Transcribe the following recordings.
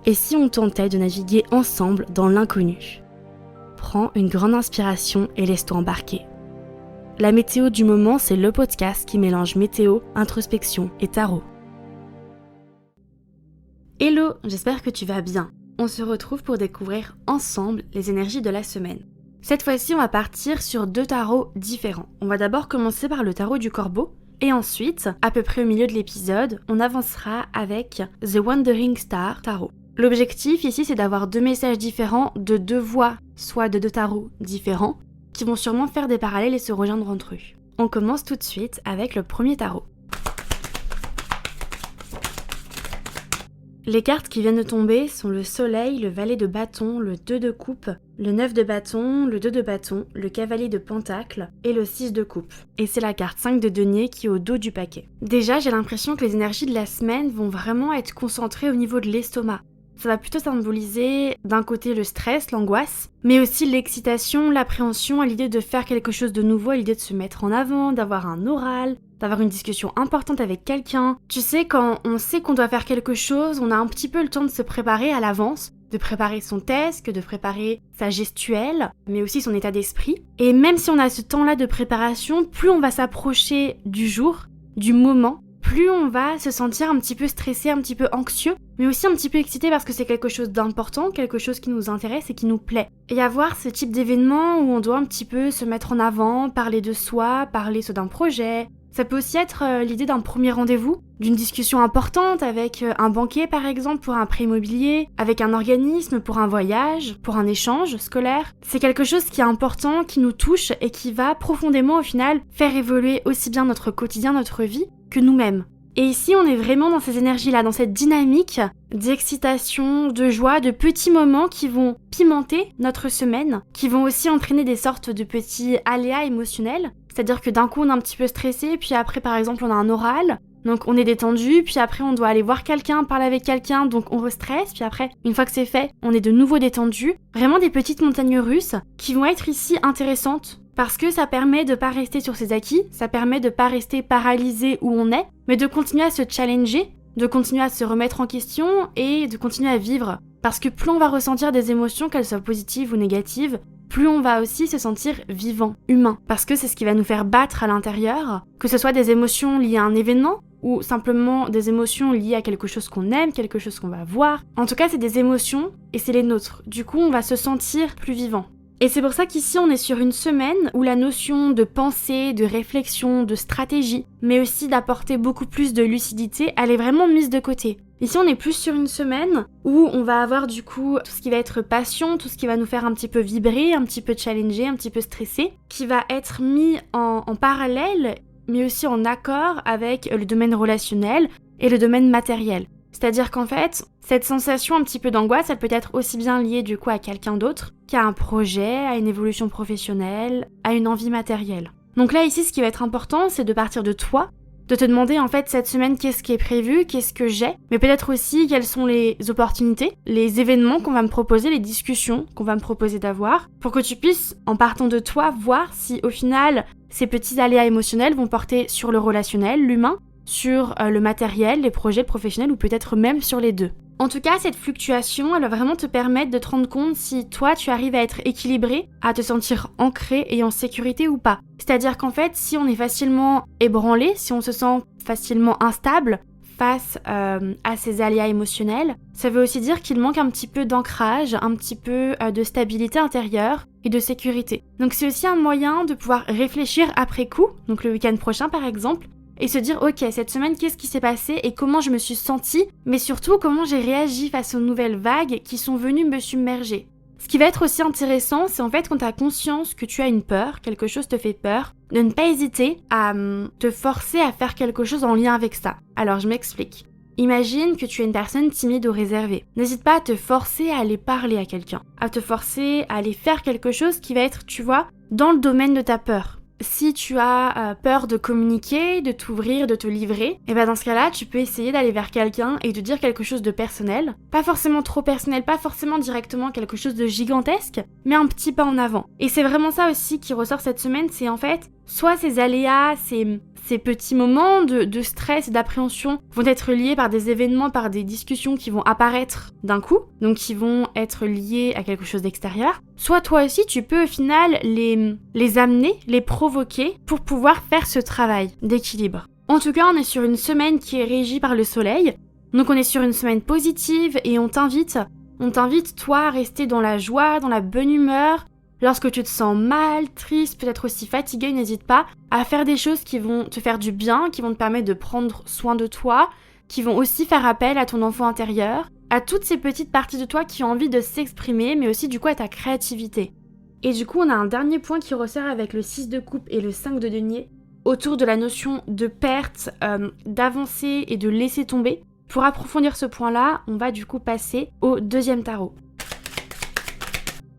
Et si on tentait de naviguer ensemble dans l'inconnu ? Prends une grande inspiration et laisse-toi embarquer. La météo du moment, c'est le podcast qui mélange météo, introspection et tarot. Hello, j'espère que tu vas bien. On se retrouve pour découvrir ensemble les énergies de la semaine. Cette fois-ci, on va partir sur 2 tarots différents. On va d'abord commencer par le tarot du corbeau, et ensuite, à peu près au milieu de l'épisode, on avancera avec The Wandering Star Tarot. L'objectif ici, c'est d'avoir 2 messages différents de 2 voix, soit de 2 tarots différents, qui vont sûrement faire des parallèles et se rejoindre entre eux. On commence tout de suite avec le premier tarot. Les cartes qui viennent de tomber sont le soleil, le valet de bâton, le 2 de coupe, le 9 de bâton, le 2 de bâton, le cavalier de pentacle et le 6 de coupe. Et c'est la carte 5 de denier qui est au dos du paquet. Déjà, j'ai l'impression que les énergies de la semaine vont vraiment être concentrées au niveau de l'estomac. Ça va plutôt symboliser d'un côté le stress, l'angoisse, mais aussi l'excitation, l'appréhension à l'idée de faire quelque chose de nouveau, à l'idée de se mettre en avant, d'avoir un oral, d'avoir une discussion importante avec quelqu'un. Tu sais, quand on sait qu'on doit faire quelque chose, on a un petit peu le temps de se préparer à l'avance, de préparer son texte, de préparer sa gestuelle, mais aussi son état d'esprit. Et même si on a ce temps-là de préparation, plus on va s'approcher du jour, du moment, plus on va se sentir un petit peu stressé, un petit peu anxieux, mais aussi un petit peu excité parce que c'est quelque chose d'important, quelque chose qui nous intéresse et qui nous plaît. Et avoir ce type d'événement où on doit un petit peu se mettre en avant, parler de soi, parler soit d'un projet. Ça peut aussi être l'idée d'un premier rendez-vous, d'une discussion importante avec un banquier par exemple pour un prêt immobilier, avec un organisme pour un voyage, pour un échange scolaire. C'est quelque chose qui est important, qui nous touche et qui va profondément au final faire évoluer aussi bien notre quotidien, notre vie, que nous-mêmes. Et ici, on est vraiment dans ces énergies-là, dans cette dynamique d'excitation, de joie, de petits moments qui vont pimenter notre semaine, qui vont aussi entraîner des sortes de petits aléas émotionnels. C'est-à-dire que d'un coup, on est un petit peu stressé, puis après, par exemple, on a un oral, donc on est détendu, puis après, on doit aller voir quelqu'un, parler avec quelqu'un, donc on restresse, puis après, une fois que c'est fait, on est de nouveau détendu. Vraiment des petites montagnes russes qui vont être ici intéressantes. Parce que ça permet de pas rester sur ses acquis, ça permet de pas rester paralysé où on est, mais de continuer à se challenger, de continuer à se remettre en question et de continuer à vivre. Parce que plus on va ressentir des émotions, qu'elles soient positives ou négatives, plus on va aussi se sentir vivant, humain. Parce que c'est ce qui va nous faire battre à l'intérieur, que ce soit des émotions liées à un événement, ou simplement des émotions liées à quelque chose qu'on aime, quelque chose qu'on va voir. En tout cas, c'est des émotions et c'est les nôtres. Du coup, on va se sentir plus vivant. Et c'est pour ça qu'ici on est sur une semaine où la notion de pensée, de réflexion, de stratégie, mais aussi d'apporter beaucoup plus de lucidité, elle est vraiment mise de côté. Ici on est plus sur une semaine où on va avoir du coup tout ce qui va être passion, tout ce qui va nous faire un petit peu vibrer, un petit peu challenger, un petit peu stresser, qui va être mis en parallèle, mais aussi en accord avec le domaine relationnel et le domaine matériel. C'est-à-dire qu'en fait, cette sensation un petit peu d'angoisse, elle peut être aussi bien liée du coup à quelqu'un d'autre qu'à un projet, à une évolution professionnelle, à une envie matérielle. Donc là ici, ce qui va être important, c'est de partir de toi, de te demander en fait cette semaine qu'est-ce qui est prévu, qu'est-ce que j'ai, mais peut-être aussi quelles sont les opportunités, les événements qu'on va me proposer, les discussions qu'on va me proposer d'avoir, pour que tu puisses, en partant de toi, voir si au final, ces petits aléas émotionnels vont porter sur le relationnel, l'humain, sur le matériel, les projets professionnels ou peut-être même sur les deux. En tout cas, cette fluctuation, elle va vraiment te permettre de te rendre compte si toi, tu arrives à être équilibré, à te sentir ancré et en sécurité ou pas. C'est-à-dire qu'en fait, si on est facilement ébranlé, si on se sent facilement instable face à ces aléas émotionnels, ça veut aussi dire qu'il manque un petit peu d'ancrage, un petit peu de stabilité intérieure et de sécurité. Donc c'est aussi un moyen de pouvoir réfléchir après coup, donc le week-end prochain par exemple, et se dire ok, cette semaine qu'est-ce qui s'est passé et comment je me suis sentie, mais surtout comment j'ai réagi face aux nouvelles vagues qui sont venues me submerger. Ce qui va être aussi intéressant, c'est en fait quand tu as conscience que tu as une peur, quelque chose te fait peur, de ne pas hésiter à te forcer à faire quelque chose en lien avec ça. Alors je m'explique. Imagine que tu es une personne timide ou réservée. N'hésite pas à te forcer à aller parler à quelqu'un, à te forcer à aller faire quelque chose qui va être, tu vois, dans le domaine de ta peur. Si tu as peur de communiquer, de t'ouvrir, de te livrer, et ben dans ce cas-là, tu peux essayer d'aller vers quelqu'un et de dire quelque chose de personnel. Pas forcément trop personnel, pas forcément directement quelque chose de gigantesque, mais un petit pas en avant. Et c'est vraiment ça aussi qui ressort cette semaine, c'est en fait soit ces aléas, ces petits moments de stress et d'appréhension vont être liés par des événements, par des discussions qui vont apparaître d'un coup, donc qui vont être liés à quelque chose d'extérieur, soit toi aussi tu peux au final les amener, les provoquer pour pouvoir faire ce travail d'équilibre. En tout cas, on est sur une semaine qui est régie par le soleil, donc on est sur une semaine positive et on t'invite toi à rester dans la joie, dans la bonne humeur. Lorsque tu te sens mal, triste, peut-être aussi fatigué, n'hésite pas à faire des choses qui vont te faire du bien, qui vont te permettre de prendre soin de toi, qui vont aussi faire appel à ton enfant intérieur, à toutes ces petites parties de toi qui ont envie de s'exprimer, mais aussi du coup à ta créativité. Et du coup, on a un dernier point qui ressort avec le 6 de coupe et le 5 de denier, autour de la notion de perte, d'avancer et de laisser tomber. Pour approfondir ce point-là, on va du coup passer au deuxième tarot.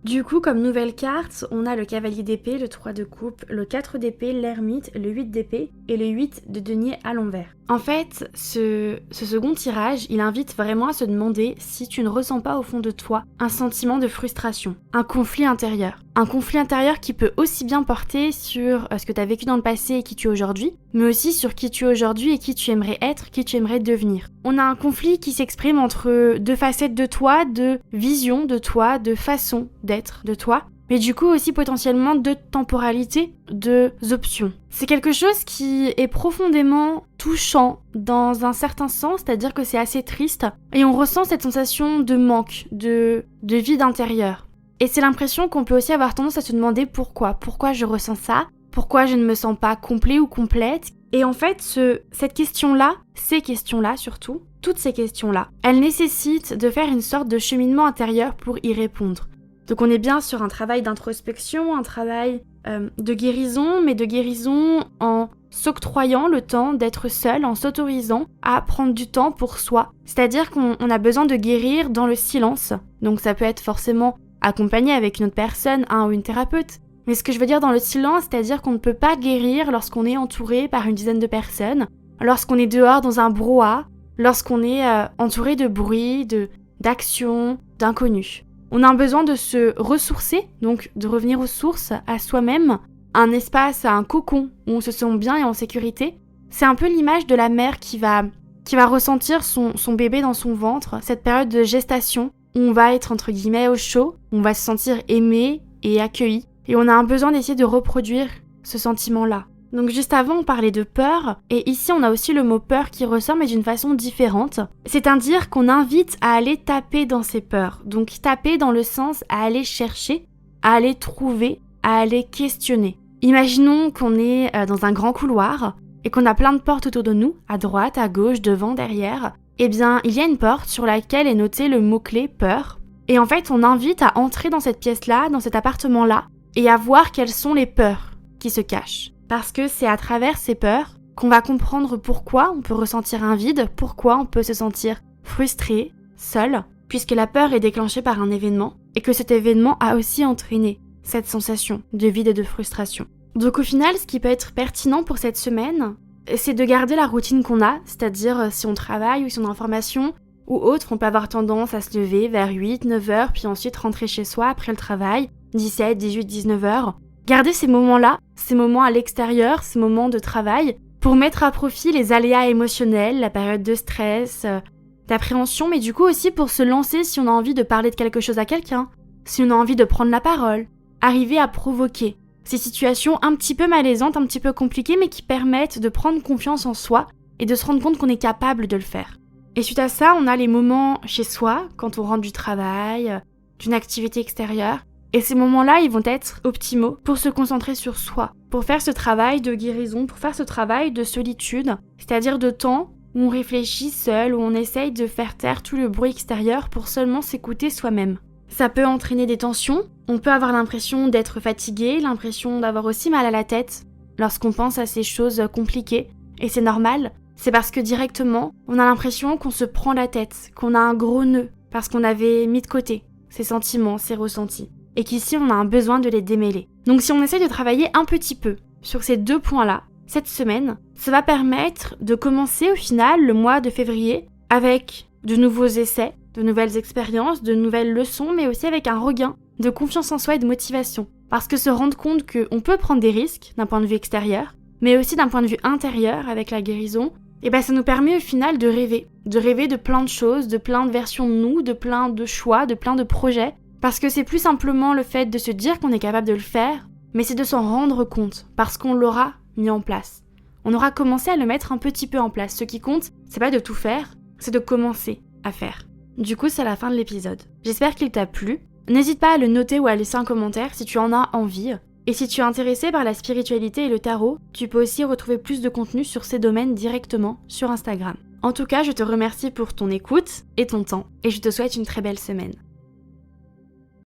Du coup, comme nouvelle carte, on a le cavalier d'épée, le 3 de coupe, le 4 d'épée, l'ermite, le 8 d'épée et le 8 de denier à l'envers. En fait, ce second tirage, il invite vraiment à se demander si tu ne ressens pas au fond de toi un sentiment de frustration, un conflit intérieur. Un conflit intérieur qui peut aussi bien porter sur ce que tu as vécu dans le passé et qui tu es aujourd'hui, mais aussi sur qui tu es aujourd'hui et qui tu aimerais être, qui tu aimerais devenir. On a un conflit qui s'exprime entre deux facettes de toi, de vision de toi, de façon d'être de toi, mais du coup aussi potentiellement de temporalité, de options. C'est quelque chose qui est profondément touchant dans un certain sens, c'est-à-dire que c'est assez triste, et on ressent cette sensation de manque, de vide intérieur. Et c'est l'impression qu'on peut aussi avoir tendance à se demander pourquoi je ressens ça, pourquoi je ne me sens pas complet ou complète. Et en fait, cette question-là, ces questions-là surtout, toutes ces questions-là, elles nécessitent de faire une sorte de cheminement intérieur pour y répondre. Donc on est bien sur un travail d'introspection, un travail de guérison, mais de guérison en s'octroyant le temps d'être seul, en s'autorisant à prendre du temps pour soi. C'est-à-dire qu'on a besoin de guérir dans le silence. Donc ça peut être forcément accompagné avec une autre personne, un ou une thérapeute. Mais ce que je veux dire dans le silence, c'est-à-dire qu'on ne peut pas guérir lorsqu'on est entouré par une dizaine de personnes, lorsqu'on est dehors dans un brouhaha, lorsqu'on est entouré de bruit, d'actions, d'inconnus. On a besoin de se ressourcer, donc de revenir aux sources, à soi-même, un espace, un cocon où on se sent bien et en sécurité. C'est un peu l'image de la mère qui va ressentir son bébé dans son ventre, cette période de gestation où on va être entre guillemets au chaud, où on va se sentir aimé et accueilli. Et on a un besoin d'essayer de reproduire ce sentiment-là. Donc juste avant, on parlait de peur, et ici on a aussi le mot peur qui ressort, mais d'une façon différente. C'est-à-dire qu'on invite à aller taper dans ses peurs. Donc taper dans le sens à aller chercher, à aller trouver, à aller questionner. Imaginons qu'on est dans un grand couloir, et qu'on a plein de portes autour de nous, à droite, à gauche, devant, derrière. Eh bien, il y a une porte sur laquelle est noté le mot-clé peur. Et en fait, on invite à entrer dans cette pièce-là, dans cet appartement-là, et à voir quelles sont les peurs qui se cachent. Parce que c'est à travers ces peurs qu'on va comprendre pourquoi on peut ressentir un vide, pourquoi on peut se sentir frustré, seul, puisque la peur est déclenchée par un événement, et que cet événement a aussi entraîné cette sensation de vide et de frustration. Donc au final, ce qui peut être pertinent pour cette semaine, c'est de garder la routine qu'on a, c'est-à-dire si on travaille ou si on est en formation ou autre, on peut avoir tendance à se lever vers 8, 9 heures, puis ensuite rentrer chez soi après le travail, 17, 18, 19 heures. Gardez ces moments-là, ces moments à l'extérieur, ces moments de travail, pour mettre à profit les aléas émotionnels, la période de stress, d'appréhension, mais du coup aussi pour se lancer si on a envie de parler de quelque chose à quelqu'un, si on a envie de prendre la parole, arriver à provoquer ces situations un petit peu malaisantes, un petit peu compliquées, mais qui permettent de prendre confiance en soi et de se rendre compte qu'on est capable de le faire. Et suite à ça, on a les moments chez soi, quand on rentre du travail, d'une activité extérieure. Et ces moments-là, ils vont être optimaux pour se concentrer sur soi, pour faire ce travail de guérison, pour faire ce travail de solitude, c'est-à-dire de temps où on réfléchit seul, où on essaye de faire taire tout le bruit extérieur pour seulement s'écouter soi-même. Ça peut entraîner des tensions, on peut avoir l'impression d'être fatigué, l'impression d'avoir aussi mal à la tête lorsqu'on pense à ces choses compliquées, et c'est normal. C'est parce que directement, on a l'impression qu'on se prend la tête, qu'on a un gros nœud, parce qu'on avait mis de côté ces sentiments, ces ressentis, et qu'ici on a un besoin de les démêler. Donc si on essaie de travailler un petit peu sur ces deux points-là, cette semaine, ça va permettre de commencer au final le mois de février avec de nouveaux essais, de nouvelles expériences, de nouvelles leçons, mais aussi avec un regain de confiance en soi et de motivation Parce que se rendre compte qu'on peut prendre des risques d'un point de vue extérieur, mais aussi d'un point de vue intérieur avec la guérison, et ça nous permet au final de rêver de plein de choses, de plein de versions de nous, de plein de choix, de plein de projets, parce que c'est plus simplement le fait de se dire qu'on est capable de le faire, mais c'est de s'en rendre compte, parce qu'on l'aura mis en place. On aura commencé à le mettre un petit peu en place. Ce qui compte, c'est pas de tout faire, c'est de commencer à faire. Du coup, c'est la fin de l'épisode. J'espère qu'il t'a plu. N'hésite pas à le noter ou à laisser un commentaire si tu en as envie. Et si tu es intéressé par la spiritualité et le tarot, tu peux aussi retrouver plus de contenu sur ces domaines directement sur Instagram. En tout cas, je te remercie pour ton écoute et ton temps, et je te souhaite une très belle semaine.